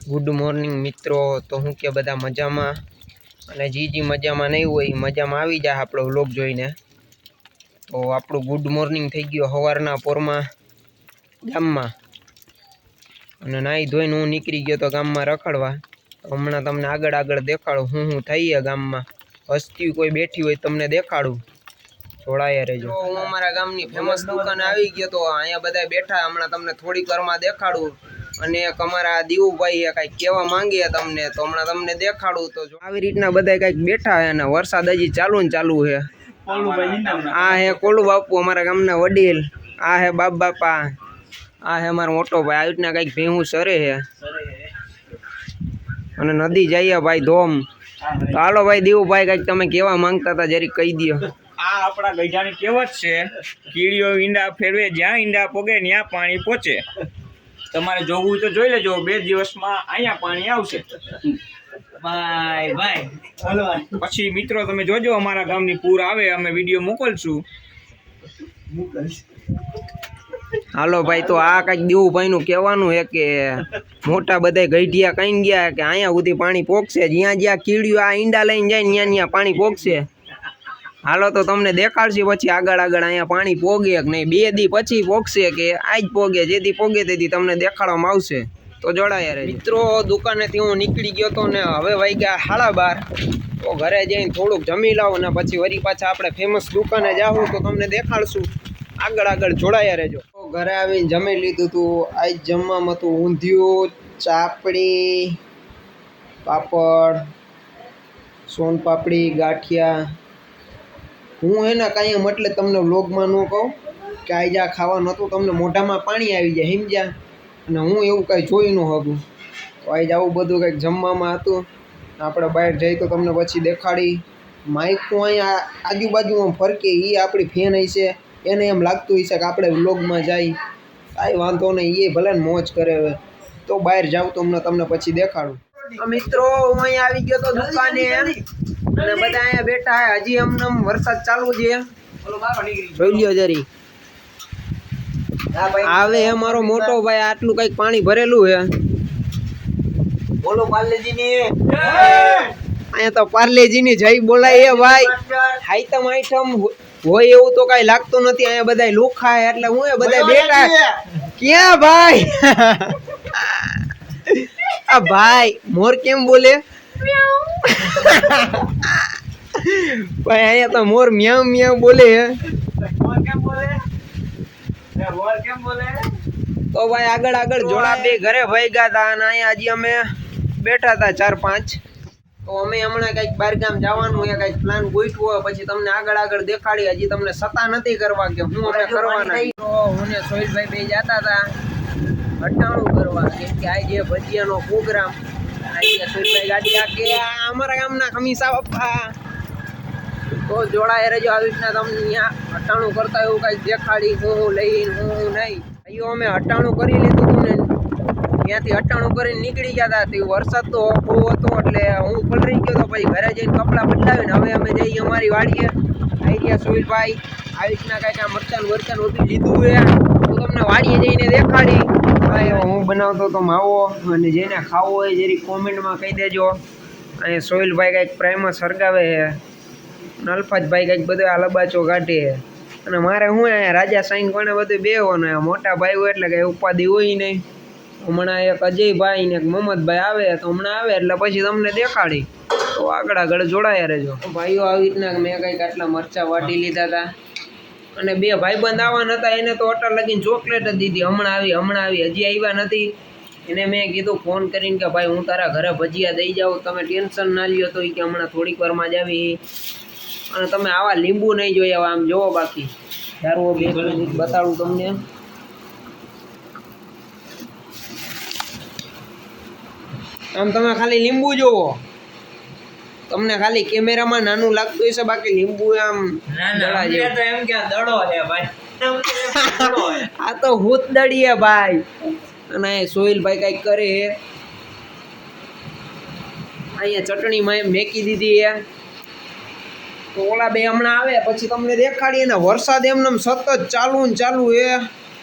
Good morning मित्रों। तो हूँ के बधा मजा में अने जी मजा में नहीं हुई मजा में आई जाए आपणो व्लॉग जोईने। तो आपणो गुड मॉर्निंग थई गयो सवारना पोरमा गाम में अने नाई धोईने हूँ निकળી गयो तो गाम में रखड़वा। तो हमणां तमने आगळ आगळ देखाड़ू हूँ थई है गाम में। हस्ती कोई बैठी हुई तमने देखाड़ू, जोड़ाया रहेजो। तो हूँ अमारा गामनी फेमस दुकाने आवी गयो तो अहींया बधाय बैठा। हमणां तमने थोड़ी वारमां देखाड़ू અને એક અમારા દીવુભાઈ કંઈક કહેવા માંગે તમને તો હમણાં તમને દેખાડું। તો આવી રીતના બધા કંઈક બેઠા છે અને વરસાદ હજી ચાલુ ને ચાલુ છે। આ હે કોલુ બાપુ અમારા ગામના વડીલ, આ હે બાપ બાપા, આ હે અમારો મોટો ભાઈ। આવી રીતના કંઈક ભેહું સરે છે અને નદી જઈએ ભાઈ ધોમ। તો હાલો ભાઈ દીવુભાઈ કંઈક તમે કહેવા માંગતા હતા જરી કહી દો। આ આપણા ગઈઢાની કહેવત છે, કીડીઓ ઈંડા ફેરવે જ્યાં ઈંડા પોગે ત્યાં પાણી પહોંચે। તમારે જોવું તો જોઈ લેજો, 2 દિવસમાં અહીંયા પાણી આવશે। Bye bye. પછી મિત્રો તમે જોજો અમારા ગામની પૂર આવે, અમે વિડીયો મોકલશું। હાલો ભાઈ તો આ કંઈક દીવુભાઈનું કહેવાનું છે કે મોટા બધા ગઈઢિયા કઈ ગયા કે અહીંયા સુધી પાણી પોગશે, જ્યાં જ્યાં કીડીઓ આ ઈંડા લઈને જાય ત્યાં ત્યાં પાણી પોગશે। હાલો તો તમને દેખાડશે પછી આગળ આગળ અહીંયા પાણી પોગે કે નહીં, 2 દી પછી પોગશે કે આજ પોગે, જેથી પોગે તેથી તમને દેખાડવામાં આવશે। તો જોડાયા રહે મિત્રો। દુકાનેથી હું નીકળી ગયો તો ને હવે વાગ્યા 12:30। તો ઘરે જઈને થોડુંક જમી લાવું ને પછી વળી પાછા આપણે ફેમસ દુકાને જાવું તો તમને દેખાડશું। આગળ આગળ જોડાયા રહેજો। તો ઘરે આવીને જમી લીધું હતું। આજ જમવામાં હતું ઊંધિયું, ચાપડી, પાપડ, સોનપાપડી, ગાંઠિયા। હું એના કાંઈ એટલે તમને વ્લોગમાં ન કહું કે આજે આ ખાવાનું હતું, તમને મોઢામાં પાણી આવી જાય સમજ્યા। અને હું એવું કાંઈ જોઈ ન શકું। તો આજે આવું બધું કંઈક જમવામાં હતું। આપણે બહાર જઈ તો તમને પછી દેખાડી। માઇક તો અહીંયા આજુબાજુમાં ફરકે એ આપણી ફેન હશે, એને એમ લાગતું હશે કે આપણે વ્લોગમાં જાય। કાંઈ વાંધો નહીં, એ ભલે ને મોજ કરે। હવે તો બહાર જાઉં તો તમને પછી દેખાડું। મિત્રો હું અહીંયા આવી ગયો તો દુકાને અને બધા અહીંયા બેઠા હે। હજી અમને વરસાદ ચાલુ છે, જોઈ લ્યો જરી। આવે હે મારો મોટો ભાઈ, આટલું કંઈક પાણી ભરેલું છે। બોલો પાર્લેજીની, અહીંયા તો પાર્લેજીની જય બોલાય હે ભાઈ। આઈટમ હોય એવું તો કાંઈ લાગતું નથી। અહીંયા બધા લુખા હે એટલે હું બધા બેઠા। ક્યાં ભાઈ? આ ભાઈ મોર કેમ બોલે? ભાઈ અહીંયા તો મોર મ્યાઉ મ્યાઉ બોલે હે। તો ભાઈ આગળ આગળ જોડા બે ઘરે ભાઈ ગયા હતા અને અહીંયા હજી અમે બેઠા હતા 4-5। તો અમે હમણાં કંઈક બહારગામ જવાનું છે, કંઈક પ્લાન ગોઠવો હોય પછી તમને આગળ આગળ દેખાડી। હજી તમને સતા નથી કરવા કે હું અમે કરવાના। તો હું ને સોહિલભાઈ બે જતા હતા હટાણું કરવા, કેમ કે આજે ભજીયાનો પ્રોગ્રામ। સોહિલભાઈ ગાડી આકે અમારા ગામના ખમીસા પપ્પા। તો જોડાય રહેજો, આવી રીતના તમને ત્યાં હટાણું કરતા એવું કાંઈક દેખાડી હું લઈને હું નહીં। અહીંયા અમે હટાણું કરી લીધું હતું ને ત્યાંથી હટાણું કરીને નીકળી ગયા હતા। તે વરસાદ તો બહુ હતો એટલે હું પલળી ગયો તો પછી ઘરે જઈને કપડાં બદલાવીને હવે અમે જઈએ અમારી વાડીએ। આવી ગયા સોહિલભાઈ, આવી રીતના કાંઈક આ મરચાં વરચાન બધું લીધું છે તો તમને વાડીએ જઈને દેખાડી। હું બનાવતો તો માવો અને જેને ખાવો હોય જરી કોમેન્ટમાં કહી દેજો। અને સોહિલભાઈ કંઈક પ્રાઇમર સળગાવે છે, અલ્ફાજભાઈ કંઈક બધું આ લબાચો કાઢે। અને મારે શું અહીંયા રાજા સાઈન કોને બધું બેહવાનું, મોટા ભાઈ હોય એટલે કંઈ ઉપાધિ હોય નહીં। હમણાં એક અજયભાઈ ને એક મોહમ્મદભાઈ આવે તો હમણાં આવે એટલે પછી તમને દેખાડી। તો આગળ આગળ જોડાયા રહેજો ભાઈઓ। આવી રીતના મેં કંઈક આટલા મરચાં વાટી લીધા હતા અને 2 ભાઈબંધ આવવાના હતા, એને તો અટલ લગીને ચોકલેટ જ દીધી, હમણાં આવી હજી આવ્યા નથી। એને મેં કીધું ફોન કરીને કે ભાઈ હું તારા ઘરે ભજીયા દઈ જાઉં, તમે ટેન્શન ના લ્યો। તો એ કે હમણાં થોડીક વારમાં જ આવી। અને તમે આવા લીંબુ નહીં જોઈએ આમ જોવો, બાકી યાર બે બતાડું તમને। આમ તમે ખાલી લીંબુ જોવો, તમને ખાલી કેમેરામાં નાનું લાગતું હશે, બાકી લીંબુ આમ આ તો ભૂત દડી હે ભાઈ। અને સોહિલભાઈ કંઈક કરે હે, અહીંયા ચટણી મેકી દીધી હે। તો ઓલા બે હમણાં આવે પછી તમને દેખાડીએ ને। વરસાદ એમને સતત ચાલુ ને ચાલુ હે।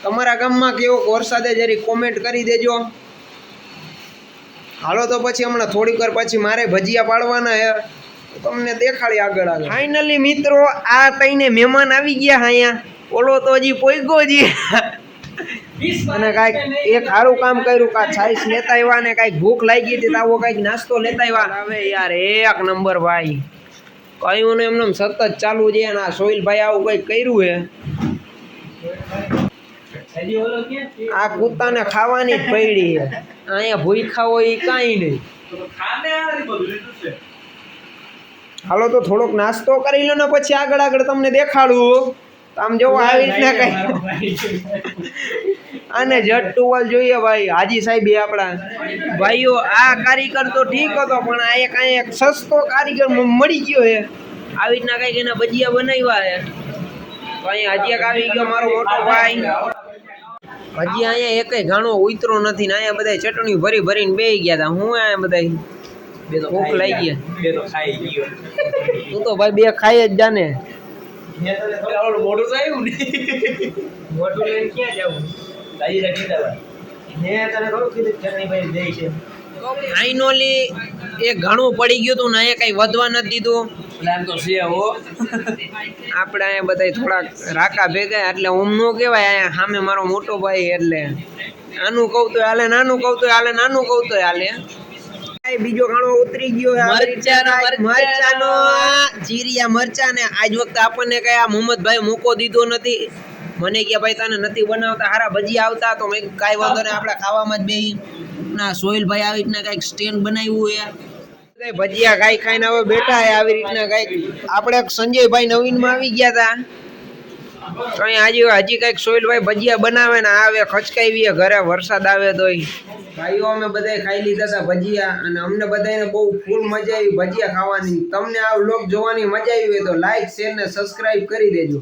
તમારા ગામમાં કેવો વરસાદે જરી કોમેન્ટ કરી દેજો। હાલો તો પછી હમણાં થોડીક વાર પછી મારે ભજીયા પાડવાના હે, તમને દેખાડી આગળ આગળ. ફાઇનલી મિત્રો આ તઈને મહેમાન આવી ગયા અહીંયા. ઓલો તો હજી પોઈગો જી અને કાંઈક એક સારું કામ કર્યું, કાંઈક છાઈસ લેતા આવ્યા ને કાંઈક ભૂખ લાગી હતી તો આવો કાંઈક નાસ્તો લેતા આવ્યા. હવે યાર એક નંબર ભાઈ, કયું ને એમને સતત ચાલુ છે ને આ સોહિલભાઈ આવું કંઈક કર્યું છે. આ કૂતાને ખાવાની જ પડી છે, અહીંયા ભૂખ્યા હોય એ કાંઈ નહીં. હાલો તો થોડોક નાસ્તો કરી લો ને પછી આગળ આગળ તમને દેખાડું. આમ જોવો આવી રીતના કઈ આને જટ ટુવાલ જોઈએ ભાઈ. હાજી સાહેબ એ આપણા ભાઈઓ, આ કારીગર તો ઠીક હતો પણ આ એક અહીંયા સસ્તો કારીગર મળી ગયો છે. આવી રીતના કઈક એના ભજીયા બનાવ્યા છે. તો અહીંયા હજી એક આવી ગયો મારો મોટો ભાઈ. હજી અહીંયા એકેય ઘાણો ઉતરો નથી ને અહીંયા બધા ચટણી ભરી ભરીને બેસી ગયા હતા. હું અહીંયા બધા ભૂખ લાગી ગયા. તું તો ભાઈ બે ખાઈ જ જાને. મોટું તો આવ્યું ને મોટું લઈને ક્યાં જવું? ફાઇનલી એ ઘણું પડી ગયું હતું ને અહીંયા કઈ વધવા નથી દીધું. આપણે અહીંયા બધા થોડાક રાકા ભેગા એટલે ઓમ નો કહેવાય. અહીંયા સામે મારો મોટો ભાઈ એટલે આનું કહું તો હાલે, નાનું કહું તો હાલે, નાનું કહું તો હાલે. બીજો ઘણો ઉતરી ગયો મરચાનો જીરિયા મરચા ને આજ વખતે આપણને કયા મોહમ્મદભાઈ મોકો દીધો નથી. મને કે ભાઈ તને નથી બનાવતા હારા ભજીયા આવતા, તો મેં કાંઈ વાંધો નહીં આપણે ખાવામાં જ બેહી ના. સોહિલભાઈ આવી રીતના કાંઈક સ્ટેન્ડ બનાવ્યું છે, ભજીયા ખાઈ ખાઈને હવે બેઠા છે આવી રીતના કાંઈક. આપણે સંજયભાઈ નવીનમાં આવી ગયા હતા તો અહીંયા હજી કાંઈક સોહિલભાઈ ભજીયા બનાવે ને આવે ખચકાવી ઘરે વરસાદ આવે તોય. ભાઈઓ અમે બધા ખાઈ લીધા હતા ભજીયા અને અમને બધાને બહુ ફૂલ મજા આવી ભજીયા ખાવાની. તમને આ વ્લોગ જોવાની મજા આવી હોય તો લાઈક શેર ને સબસ્ક્રાઇબ કરી દેજો.